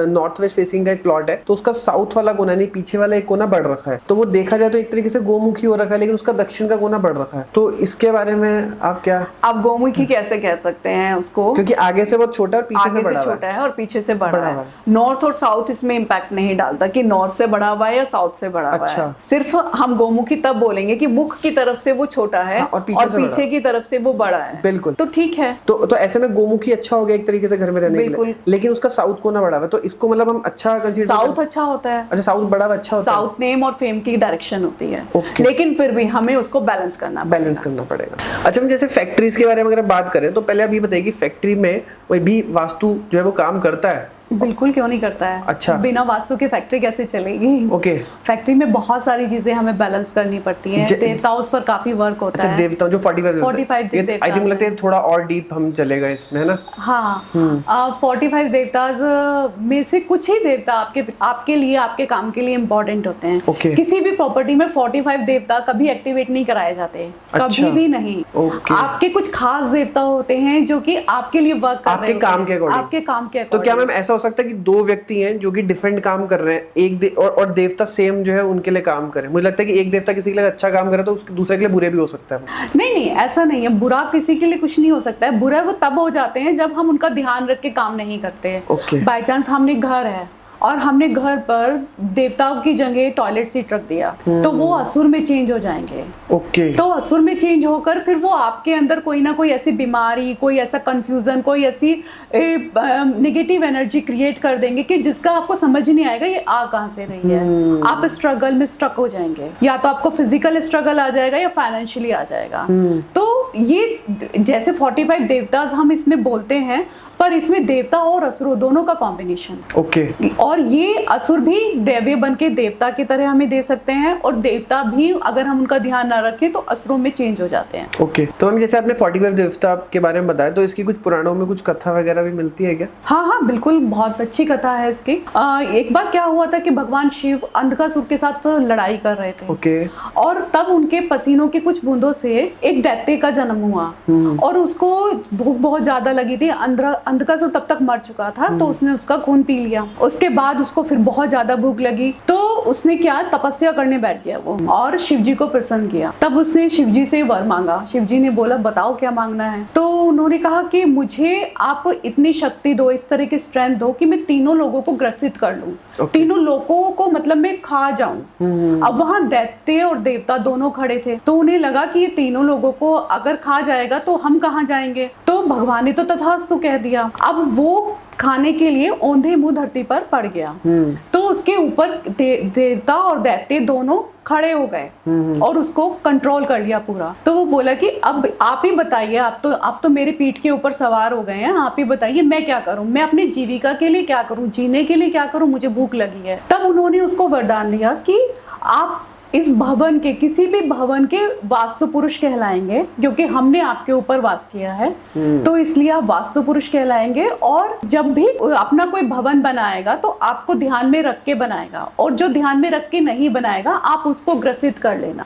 [SPEAKER 1] नॉर्थ वेस्ट फेसिंग का एक प्लॉट है, तो उसका साउथ वाला कोना नहीं, पीछे वाला एक कोना बढ़ रखा है, तो वो देखा जाए तो एक तरीके से गोमुखी हो रखा है, लेकिन उसका दक्षिण का कोना बढ़ रखा है। तो इसके बारे में आप क्या,
[SPEAKER 2] आप गोमुखी कैसे कह सकते हैं उसको?
[SPEAKER 1] क्योंकि आगे से बहुत छोटा और पीछे से बड़ा
[SPEAKER 2] छोटा है और पीछे से बड़ा है। नॉर्थ और साउथ इसमें इम्पैक्ट नहीं डालता कि नॉर्थ से बड़ा हुआ है या साउथ से बड़ा हुआ है। सिर्फ हम गोमुखी तब बोलेंगे कि मुख की तरफ से वो छोटा है और पीछे की तरफ से वो बड़ा है।
[SPEAKER 1] बिल्कुल,
[SPEAKER 2] तो ठीक है।
[SPEAKER 1] तो ऐसे में गोमुखी अच्छा हो गया एक तरीके से घर में रहने के लिए, लेकिन उसका साउथ कोना बड़ा है, तो इसको मतलब हम अच्छा कंसीडर,
[SPEAKER 2] साउथ अच्छा होता है।
[SPEAKER 1] अच्छा, साउथ बड़ा हुआ अच्छा होता है,
[SPEAKER 2] साउथ नेम और फेम की डायरेक्शन होती है, लेकिन फिर भी हमें उसको बैलेंस करना
[SPEAKER 1] पड़ेगा। अच्छा, हम जैसे फैक्ट्रीज के बारे में अगर बात करें तो पहले अभी बताइए कि फैक्ट्री में वही भी वास्तु जो है वो काम करता है?
[SPEAKER 2] बिल्कुल, क्यों नहीं करता है।
[SPEAKER 1] अच्छा,
[SPEAKER 2] बिना वास्तु के फैक्ट्री कैसे चलेगी?
[SPEAKER 1] ओके।
[SPEAKER 2] फैक्ट्री में बहुत सारी चीजें हमें बैलेंस करनी पड़ती हैं। देवताओं पर काफी वर्क होता है।
[SPEAKER 1] देवताओं जो 45
[SPEAKER 2] देवता,
[SPEAKER 1] आई थिंक लगता है थोड़ा और डीप हम चलेगा इसमें, है ना?
[SPEAKER 2] हाँ, 45 देवताज में से कुछ ही देवता आपके लिए, आपके काम के लिए इम्पोर्टेंट होते हैं। किसी भी प्रॉपर्टी में 45 देवता कभी एक्टिवेट नहीं कराए जाते, कभी भी नहीं। आपके कुछ खास देवता होते हैं जो कि आपके लिए वर्क कर रहे हैं, आपके काम के
[SPEAKER 1] तो क्या मैम ऐसा हो सकता है कि दो व्यक्ति हैं जो कि डिफरेंट काम कर रहे हैं, एक और देवता सेम जो है उनके लिए काम करे? मुझे लगता है कि एक देवता किसी के लिए अच्छा काम करे तो उसके दूसरे के लिए बुरे भी हो सकता है।
[SPEAKER 2] नहीं, ऐसा नहीं है। बुरा किसी के लिए कुछ नहीं हो सकता है। बुरा वो तब हो जाते हैं जब हम उनका ध्यान रख के काम नहीं करते। बाय चांस हमने घर है और हमने घर पर देवताओं की जगह टॉयलेट सीट रख दिया, तो वो असुर में चेंज हो जाएंगे। तो असुर में चेंज होकर फिर वो आपके अंदर कोई ना कोई ऐसी बीमारी, कोई ऐसा कंफ्यूजन, कोई ऐसी नेगेटिव एनर्जी क्रिएट कर देंगे कि जिसका आपको समझ नहीं आएगा ये आ कहां से रही है। आप स्ट्रगल में स्ट्रक हो जाएंगे, या तो आपको फिजिकल स्ट्रगल आ जाएगा या फाइनेंशियली आ जाएगा। तो ये जैसे 45 देवताज हम इसमें बोलते हैं, पर इसमें देवता और असुर दोनों का कॉम्बिनेशन। और ये असुर भी दैवीय बन के देवता की तरह हमें दे सकते हैं, और देवता भी अगर हम उनका ध्यान ना रखें तो असुरों में चेंज हो जाते हैं।
[SPEAKER 1] तो हम जैसे आपने 45 देवता के बारे में बताया, तो इसकी कुछ पुराणों में कुछ कथा वगैरह भी मिलती है क्या?
[SPEAKER 2] हाँ, बिल्कुल, बहुत अच्छी कथा है इसकी। एक बार क्या हुआ था कि भगवान शिव अंधकासुर के साथ लड़ाई कर रहे थे। और तब उनके पसीनों की कुछ बूंदों से एक दैत्य का जन्म हुआ, और उसको भूख बहुत ज्यादा लगी थी। अंधकासुर तब तक मर चुका था, तो उसने उसका खून पी लिया। उसके बाद उसको फिर बहुत ज्यादा भूख लगी, तो उसने क्या, तपस्या करने बैठ गया वो, और शिवजी को प्रसन्न किया। तब उसने शिवजी से वर मांगा। शिवजी ने बोला, बताओ क्या मांगना है? तो उन्होंने कहा कि मुझे आप इतनी शक्ति दो, इस तरह की स्ट्रेंथ दो कि मैं तीनों लोगों को ग्रसित कर लूं, तीनों लोगों को मतलब मैं खा जाऊं। अब वहां दैत्य और देवता दोनों खड़े थे, तो उन्हें लगा कि ये तीनों लोगों को अगर खा जाएगा तो हम कहाँ जाएंगे। तो भगवान ने तो तथास्तु कह दिया। अब वो खाने के लिए औंधे मुंह धरती पर पड़ गया। तो उसके ऊपर देवता और दैत्य दोनों खड़े हो गए और उसको कंट्रोल कर लिया पूरा। तो वो बोला कि अब आप ही बताइए, आप तो मेरे पीठ के ऊपर सवार हो गए हैं, आप ही बताइए मैं क्या करूं, मैं अपनी जीविका के लिए क्या करूं, जीने के लिए क्या करूं, मुझे भूख लगी है। तब उन्होंने उसको वरदान दिया कि आप इस भवन के, किसी भी भवन के वास्तु पुरुष कहलाएंगे, क्योंकि हमने आपके ऊपर वास किया है, तो इसलिए आप वास्तु पुरुष कहलाएंगे। और जब भी अपना कोई भवन बनाएगा तो आपको ध्यान में रख के बनाएगा, और जो ध्यान में रख के नहीं बनाएगा आप उसको ग्रसित कर लेना।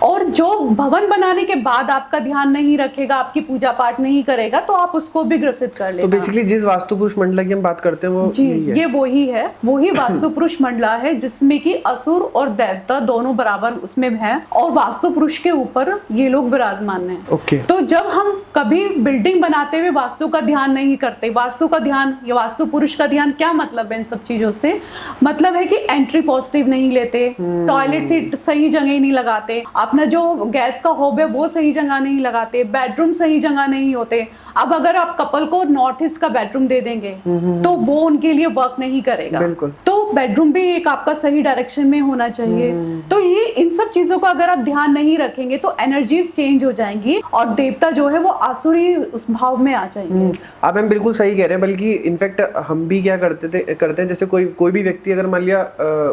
[SPEAKER 2] और जो भवन बनाने के बाद आपका ध्यान नहीं रखेगा, आपकी पूजा पाठ नहीं करेगा, तो आप उसको भी ग्रसित कर लेना।
[SPEAKER 1] तो बेसिकली जिस वास्तु पुरुष मंडला की हम बात करते हैं वो
[SPEAKER 2] ये वही है, वही वास्तु पुरुष मंडला है, जिसमें कि असुर और दैत्य दोनों बराबर उसमें है, और वास्तु पुरुष के ऊपर ये लोग विराजमान हैं। तो जब हम कभी बिल्डिंग बनाते हुए वास्तु का ध्यान नहीं करते, वास्तु का ध्यान या वास्तु पुरुष का ध्यान, क्या मतलब है इन सब चीजों से? मतलब है कि एंट्री पॉजिटिव नहीं लेते, टॉयलेट सीट सही जगह नहीं लगाते, अपना जो गैस का होब है वो सही जगह नहीं लगाते, बेडरूम सही जगह नहीं होते। अब अगर आप कपल को नॉर्थ ईस्ट का बेडरूम दे देंगे तो वो उनके लिए वर्क नहीं करेगा। तो बेडरूम भी एक आपका सही डायरेक्शन में होना चाहिए। तो ये इन सब चीजों का अगर आप ध्यान नहीं रखेंगे तो एनर्जीज चेंज हो जाएंगी, और देवता जो है वो आसुरी उस भाव में आ जाएंगे।
[SPEAKER 1] आप हम बिल्कुल सही कह रहे हैं। बल्कि इनफैक्ट हम भी क्या करते हैं, जैसे कोई भी व्यक्ति अगर मान लिया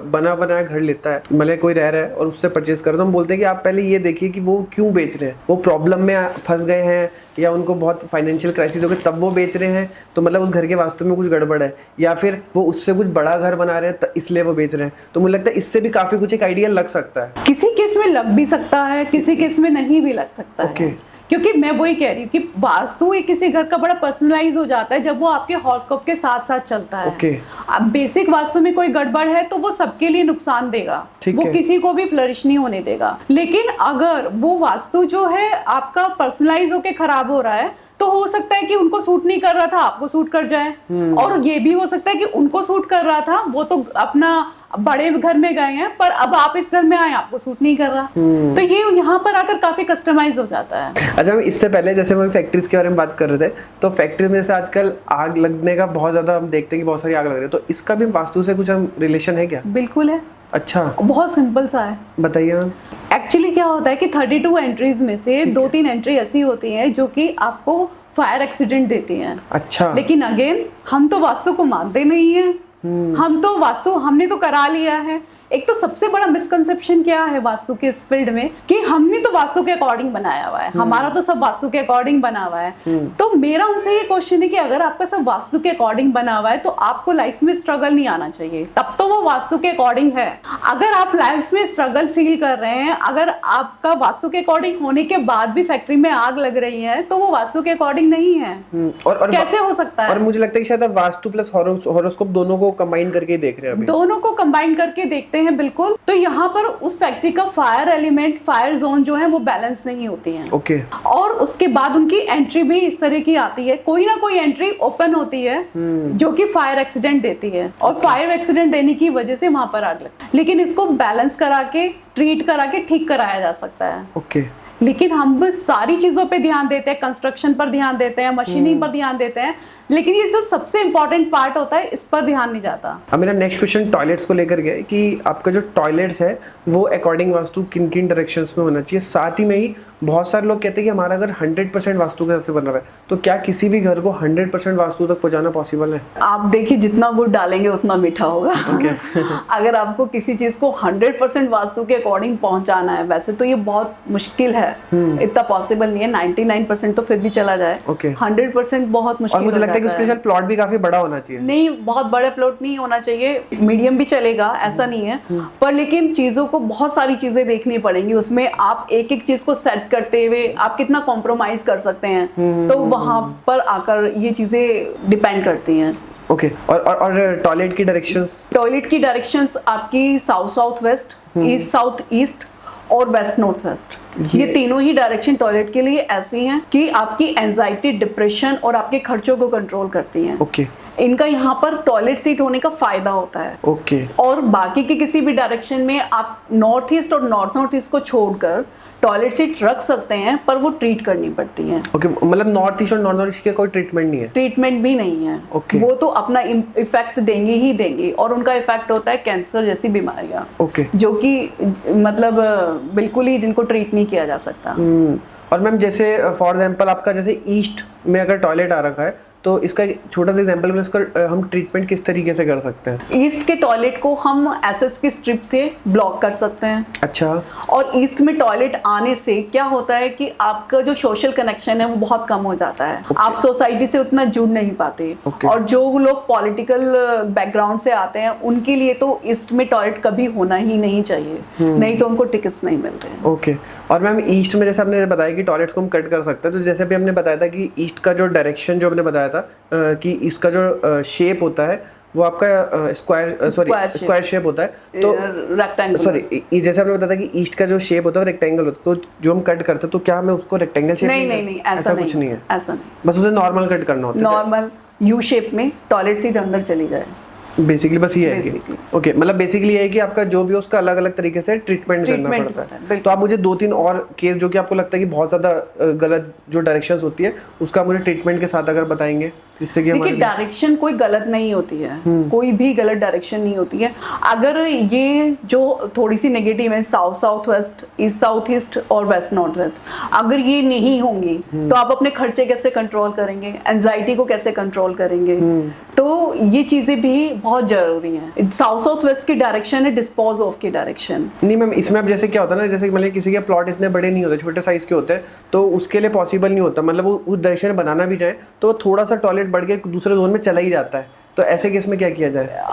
[SPEAKER 1] बना बनाया घर लेता है, मतलब कोई रह रहा है और उससे परचेज कर, तो हम बोलते हैं कि आप पहले ये देखिए कि वो क्यों बेच रहे हैं, वो प्रॉब्लम में फंस गए हैं या उनको बहुत फाइनेंशियल क्राइसिस हो गए तब वो बेच रहे हैं, तो मतलब उस घर के वास्तु में कुछ गड़बड़ है, या फिर वो उससे कुछ बड़ा घर बना रहे हैं इसलिए वो बेच रहे हैं। तो मुझे लगता है इससे भी काफी कुछ एक आइडिया लग सकता है।
[SPEAKER 2] किसी केस में लग भी सकता है, किसी केस में नहीं भी लग सकता है। क्योंकि मैं वही कह रही हूँ कि वास्तु एक किसी घर का बड़ा पर्सनलाइज हो जाता है जब वो आपके हॉरोस्कोप के साथ साथ चलता है। अब बेसिक वास्तु में कोई गड़बड़ है तो वो सबके लिए नुकसान देगा, वो किसी को भी फ्लरिश नहीं होने देगा। लेकिन अगर वो वास्तु जो है आपका पर्सनलाइज होके खराब हो रहा है तो हो सकता है कि उनको सूट नहीं कर रहा था आपको सूट कर जाए, और ये भी हो सकता है कि उनको सूट कर रहा था वो तो अपना बड़े घर में गए हैं पर अब आप इस घर में आए आपको सूट नहीं कर रहा, तो ये यहाँ पर आकर काफी कस्टमाइज हो जाता है।
[SPEAKER 1] अच्छा, इससे पहले जैसे हम फैक्ट्रीज के बारे में बात कर रहे थे, तो फैक्ट्री में से आजकल आग लगने का बहुत ज्यादा हम देखते हैं कि बहुत सारी आग लग रही है, तो इसका भी वास्तु से कुछ हम रिलेशन है क्या?
[SPEAKER 2] बिल्कुल है।
[SPEAKER 1] अच्छा,
[SPEAKER 2] बहुत सिंपल सा है,
[SPEAKER 1] बताइए मैम।
[SPEAKER 2] एक्चुअली क्या होता है कि 32 एंट्रीज में से 2-3 एंट्री ऐसी होती हैं जो कि आपको फायर एक्सीडेंट देती हैं। अच्छा, लेकिन अगेन हम तो वास्तु को मानते नहीं है, हम तो वास्तु हमने तो करा लिया है। एक तो सबसे बड़ा मिसकंसेप्शन क्या है वास्तु के इस फील्ड में कि हमने तो वास्तु के अकॉर्डिंग बनाया हुआ है, हमारा तो सब वास्तु के अकॉर्डिंग बना हुआ है। तो मेरा उनसे ये क्वेश्चन है कि अगर आपका सब वास्तु के अकॉर्डिंग बना हुआ है तो आपको लाइफ में स्ट्रगल नहीं आना चाहिए, तब तो वो वास्तु के अकॉर्डिंग है। अगर आप लाइफ में स्ट्रगल फील कर रहे हैं, अगर आपका वास्तु के अकॉर्डिंग होने के बाद भी फैक्ट्री में आग लग रही है तो वो वास्तु के अकॉर्डिंग नहीं है। और कैसे हो सकता है?
[SPEAKER 1] और मुझे लगता है कि शायद आप वास्तु प्लस हॉरोस्कोप दोनों को कंबाइन करके देख रहे हैं अभी।
[SPEAKER 2] दोनों को कंबाइन करके देखते हैं, बिल्कुल। तो यहाँ पर उस फैक्ट्री का फायर एलिमेंट, फायर जोन जो है वो बैलेंस नहीं होती है।
[SPEAKER 1] ओके।
[SPEAKER 2] और उसके बाद उनकी एंट्री भी इस तरह की आती है, कोई ना कोई एंट्री ओपन होती है जो कि फायर एक्सीडेंट देती है, और फायर एक्सीडेंट देने की वजह से वहां पर आग लगती है। लेकिन इसको बैलेंस करा के, ट्रीट करा के ठीक कराया जा सकता है।
[SPEAKER 1] ओके।
[SPEAKER 2] लेकिन हम सारी चीजों पे ध्यान देते हैं, कंस्ट्रक्शन पर ध्यान देते हैं, मशीनिंग पर ध्यान देते हैं, लेकिन ये जो सबसे इंपॉर्टेंट पार्ट होता है इस पर ध्यान नहीं जाता।
[SPEAKER 1] अब मेरा नेक्स्ट क्वेश्चन टॉयलेट्स को लेकर गया है कि आपका जो टॉयलेट्स है वो अकॉर्डिंग वास्तु किन किन डायरेक्शंस में होना चाहिए। साथ ही में ही बहुत सारे लोग कहते हैं कि हमारा घर 100% वास्तु के हिसाब से बन रहा है, तो क्या किसी भी घर को 100% वास्तु तक पहुंचाना पॉसिबल है?
[SPEAKER 2] आप देखिए, जितना गुड़ डालेंगे उतना मीठा होगा। अगर आपको किसी चीज को 100% वास्तु के अकॉर्डिंग पहुंचाना है, वैसे तो ये बहुत मुश्किल है, इतना पॉसिबल नहीं है। 99% तो फिर भी चला जाए, 100% बहुत मुश्किल।
[SPEAKER 1] और मुझे लगता है कि उसके साथ प्लॉट भी काफी बड़ा होना चाहिए।
[SPEAKER 2] नहीं, बहुत बड़ा प्लॉट नहीं होना चाहिए, मीडियम भी चलेगा, ऐसा नहीं है। पर लेकिन चीजों को, बहुत सारी चीजें देखनी पड़ेंगी उसमें। आप एक एक चीज को सेट करते हुए आप कितना कॉम्प्रोमाइज कर सकते हैं, तो वहां पर आकर ये चीजें डिपेंड करती हैं।
[SPEAKER 1] ओके। और टॉयलेट की डायरेक्शंस? टॉयलेट
[SPEAKER 2] की डायरेक्शंस आपकी south south west, east south east और वेस्ट नॉर्थ वेस्ट, ये तीनों ही डायरेक्शन टॉयलेट के लिए ऐसी हैं कि आपकी एंजाइटी, डिप्रेशन और आपके खर्चों को कंट्रोल करती हैं।
[SPEAKER 1] ओके।
[SPEAKER 2] इनका यहाँ पर टॉयलेट सीट होने का फायदा होता है।
[SPEAKER 1] ओके।
[SPEAKER 2] और बाकी के किसी भी डायरेक्शन में आप नॉर्थ ईस्ट और नॉर्थ ईस्ट को छोड़कर टॉयलेट सीट रख सकते हैं, पर वो ट्रीट करनी पड़ती है।
[SPEAKER 1] ओके, मतलब नॉर्थ ईस्ट और नॉर्थ ईस्ट के कोई ट्रीटमेंट नहीं है?
[SPEAKER 2] ट्रीटमेंट भी नहीं है।
[SPEAKER 1] ओके।
[SPEAKER 2] वो तो अपना इफेक्ट देंगे ही देंगे, और उनका इफेक्ट होता है कैंसर जैसी बीमारियां।
[SPEAKER 1] ओके।
[SPEAKER 2] जो कि मतलब बिल्कुल ही जिनको ट्रीट नहीं किया जा सकता।
[SPEAKER 1] और मैम जैसे फॉर एग्जांपल आपका जैसे ईस्ट में अगर टॉयलेट आ रखा है, तो इसका एक छोटा सा एग्जांपल में इसका हम ट्रीटमेंट किस तरीके से कर सकते हैं?
[SPEAKER 2] ईस्ट के टॉयलेट को हम एसएस की स्ट्रिप से ब्लॉक कर सकते हैं।
[SPEAKER 1] अच्छा। और
[SPEAKER 2] ईस्ट में टॉयलेट आने से क्या होता है कि आपका जो सोशल कनेक्शन है वो बहुत कम हो जाता है। आप सोसाइटी से उतना जुड़ नहीं पाते। और जो लोग पॉलिटिकल बैकग्राउंड से आते हैं उनके लिए तो ईस्ट में टॉयलेट कभी होना ही नहीं चाहिए, नहीं तो उनको टिकट्स नहीं मिलते।
[SPEAKER 1] ओके। और मैम ईस्ट में जैसे आपने बताया कि टॉयलेट्स को हम कट कर सकते हैं, तो जैसे भी हमने बताया था कि ईस्ट का जो डायरेक्शन जो हमने बताया था कि इसका जो शेप होता है वो आपका स्क्वायर शेप होता है, तो
[SPEAKER 2] रेक्टेंगल,
[SPEAKER 1] सॉरी जैसे हमने बताया था कि ईस्ट का जो शेप होता है वो रेक्टेंगल होता है, तो जो हम कट करते हैं तो क्या हमें उसको रेक्टेंगल शेप?
[SPEAKER 2] नहीं, ऐसा कुछ नहीं है, ऐसा नहीं,
[SPEAKER 1] बस उसे नॉर्मल कट करना होता है।
[SPEAKER 2] नॉर्मल यू शेप में टॉयलेट सीट अंदर चली जाए,
[SPEAKER 1] बेसिकली बस ये है कि ओके, मतलब बेसिकली ये है कि आपका जो भी उसका अलग अलग तरीके से ट्रीटमेंट करना पड़ता है। तो आप मुझे 2-3 और केस जो कि आपको लगता है कि बहुत ज़्यादा गलत जो डायरेक्शंस होती है उसका मुझे ट्रीटमेंट के साथ अगर बताएंगे, जिससे कि
[SPEAKER 2] देखिए डायरेक्शन कोई गलत नहीं होती है, कोई भी गलत डायरेक्शन नहीं होती है। अगर ये जो थोड़ी सी नेगेटिव है, south south west, east south east और वेस्ट नॉर्थ वेस्ट, अगर ये नहीं होंगी तो आप अपने खर्चे कैसे कंट्रोल करेंगे, एंजाइटी को कैसे कंट्रोल करेंगे? तो ये चीजें भी बहुत जरूरी हैं। साउथ साउथ वेस्ट की डायरेक्शन है डिस्पोज ऑफ की डायरेक्शन।
[SPEAKER 1] नहीं मैम, इसमें अब जैसे क्या होता है ना, जैसे मतलब किसी के प्लॉट इतने बड़े नहीं होते, छोटे साइज के होते हैं, तो उसके लिए पॉसिबल नहीं होता, मतलब वो उस डायरेक्शन में बनाना भी चाहे तो थोड़ा सा टॉयलेट बढ़ के दूसरे जोन में चला ही जाता है, तो ऐसे केस में क्या किया जाए?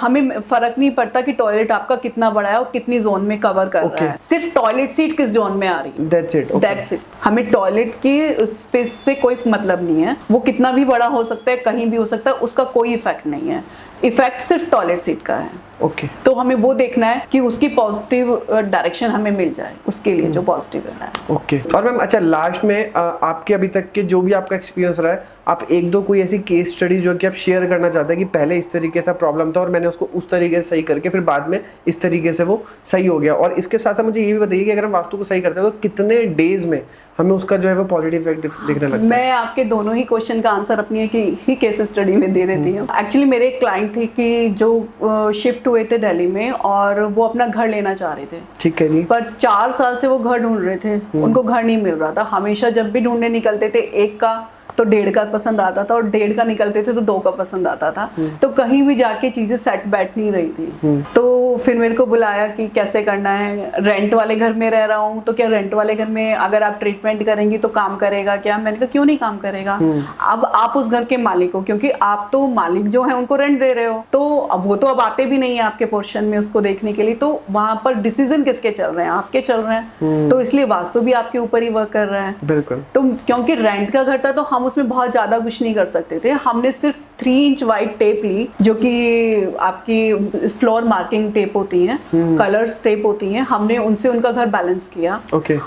[SPEAKER 2] हमें फर्क नहीं पड़ता कि टॉयलेट आपका कितना बड़ा है और कितनी जोन में कवर कर रहा है, सिर्फ टॉयलेट सीट किस जोन में आ रही है, दैट्स इट। हमें टॉयलेट की स्पेस से कोई मतलब नहीं है, वो कितना भी बड़ा हो सकता है, कहीं भी हो सकता है, उसका कोई इफेक्ट नहीं है। इफेक्ट सिर्फ टॉयलेट सीट का है।
[SPEAKER 1] ओके
[SPEAKER 2] तो हमें वो देखना है कि उसकी पॉजिटिव डायरेक्शन हमें मिल जाए, उसके लिए जो पॉजिटिव है।
[SPEAKER 1] ओके और मैम अच्छा, लास्ट में आपके अभी तक के जो भी आपका एक्सपीरियंस रहा है, आप एक दो कोई ऐसी केस स्टडी जो कि आप शेयर करना चाहते हैं कि पहले इस तरीके से प्रॉब्लम था और मैंने उसको उस तरीके से सही करके फिर बाद में इस तरीके से वो सही हो गया। और इसके साथ साथ मुझे ये भी बताइए कि अगर हम वास्तु को सही करते हैं तो कितने डेज में हमें उसका जो है वो पॉजिटिव इफेक्ट दिखने लगता है?
[SPEAKER 2] मैं आपके दोनों ही क्वेश्चन का आंसर अपनी ही केस स्टडी में दे देती हूँ। एक्चुअली मेरे एक क्लाइंट थे कि जो शिफ्ट हुए थे दिल्ली में और वो अपना घर लेना चाह रहे थे, ठीक है जी, पर 4 साल से वो घर ढूंढ रहे थे, उनको घर नहीं मिल रहा था। हमेशा जब भी ढूंढने निकलते थे, एक का तो 1.5 का पसंद आता था और 1.5 का निकलते थे तो 2 का पसंद आता था, तो कहीं भी जाके चीजें सेट बैठ नहीं रही थी। तो फिर मेरे को बुलाया कि कैसे करना है, रेंट वाले घर में रह रहा हूँ, तो क्या रेंट वाले घर में अगर आप ट्रीटमेंट करेंगी तो काम करेगा क्या? मैंने कहा क्यों नहीं काम करेगा, अब आप उस घर के मालिक हो, क्योंकि आप तो मालिक जो है उनको रेंट दे रहे हो, तो अब वो तो अब आते भी नहीं है आपके पोर्शन में उसको देखने के लिए, तो वहां पर डिसीजन किसके चल रहे हैं? आपके चल रहे हैं, तो इसलिए वास्तु भी आपके ऊपर ही वर्क कर रहा है।
[SPEAKER 1] बिल्कुल।
[SPEAKER 2] तो क्योंकि रेंट का घर था तो हम उसमें बहुत ज्यादा कुछ नहीं कर सकते थे। हमने सिर्फ 3 इंच वाइट टेप ली, जो कि आपकी फ्लोर मार्किंग टेप होती है, कलर्स टेप होती हैं, हमने उनसे उनका घर बैलेंस किया।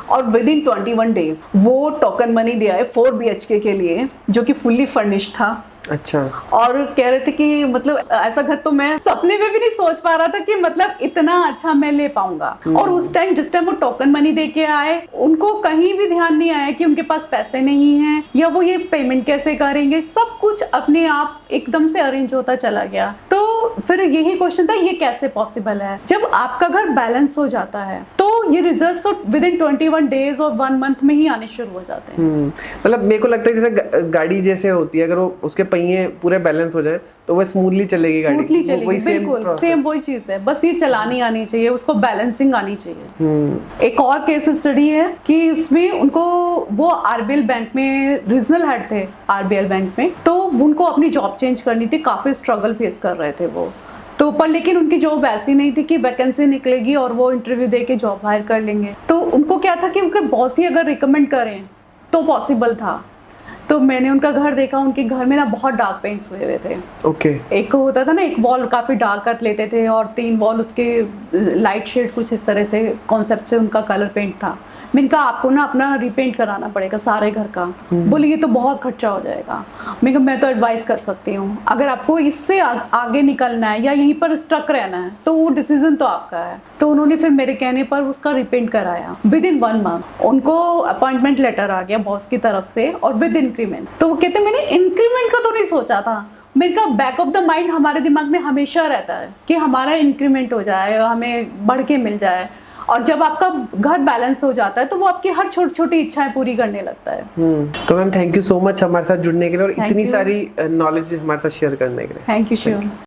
[SPEAKER 2] और विद इन 21 डेज वो टोकन मनी दिया है 4 BHK के लिए, जो कि फुल्ली फर्निश्ड था।
[SPEAKER 1] अच्छा।
[SPEAKER 2] और कह रहे थे कि मतलब ऐसा घर तो मैं सपने में भी नहीं सोच पा रहा था कि मतलब इतना अच्छा मैं ले पाऊंगा। और उस टाइम जिस टाइम वो टोकन मनी दे के आए, उनको कहीं भी ध्यान नहीं आया कि उनके पास पैसे नहीं हैं या वो ये पेमेंट कैसे करेंगे, सब कुछ अपने आप एकदम से अरेंज होता चला गया। तो फिर यही क्वेश्चन था, ये कैसे पॉसिबल है? जब आपका घर बैलेंस हो जाता है तो ये रिजल्ट्स तो विद इन 21 डेज और 1 मंथ में ही आने शुरू हो जाते हैं।
[SPEAKER 1] मतलब मेरे को लगता है जैसे गाड़ी जैसे होती है, अगर वो उसके पहिए पूरे बैलेंस हो जाए तो वो स्मूथली चलेगी गाड़ी,
[SPEAKER 2] स्मूथली चलेगी, बिल्कुल सेम वही चीज है, बस ये चलानी आनी चाहिए, उसको बैलेंसिंग आनी चाहिए। एक और केस स्टडी है कि इसमें उनको वो RBL बैंक में रीजनल हेड थे, RBL बैंक में, तो उनको अपनी जॉब चेंज करनी थी, काफी स्ट्रगल फेस कर रहे थे वो तो, पर लेकिन उनकी जॉब ऐसी नहीं थी कि वैकेंसी निकलेगी और वो इंटरव्यू दे के जॉब हायर कर लेंगे। तो उनको क्या था कि उनके बॉस ही अगर रिकमेंड करें तो पॉसिबल था। तो मैंने उनका घर देखा, उनके घर में ना बहुत डार्क पेंट्स हुए हुए थे।
[SPEAKER 1] ओके।
[SPEAKER 2] एक होता था ना, एक वॉल काफी डार्क कर लेते थे और 3 वॉल उसके लाइट शेड कुछ इस तरह से कॉन्सेप्ट से उनका कलर पेंट था। मैंने कहा आपको ना अपना रिपेंट कराना पड़ेगा सारे घर का। बोली ये तो बहुत खर्चा हो जाएगा। मैं तो एडवाइस कर सकती हूँ, अगर आपको इससे आगे निकलना है या यहीं पर स्टक रहना है तो वो डिसीजन तो आपका है। तो उन्होंने फिर मेरे कहने पर उसका रिपेंट कराया। विद इन 1 मंथ उनको अपॉइंटमेंट लेटर आ गया बॉस की तरफ से और विद इंक्रीमेंट। तो वो कहते मैंने इंक्रीमेंट का तो नहीं सोचा था। मेरे का बैक ऑफ द माइंड हमारे दिमाग में हमेशा रहता है कि हमारा इंक्रीमेंट हो जाए, हमें बढ़ के मिल जाए। और जब आपका घर बैलेंस हो जाता है तो वो आपकी हर छोटी छोटी इच्छाएं पूरी करने लगता है।
[SPEAKER 1] तो ma'am thank you so much हमारे साथ जुड़ने के लिए और इतनी सारी नॉलेज हमारे साथ शेयर करने के लिए।
[SPEAKER 2] Thank you sure.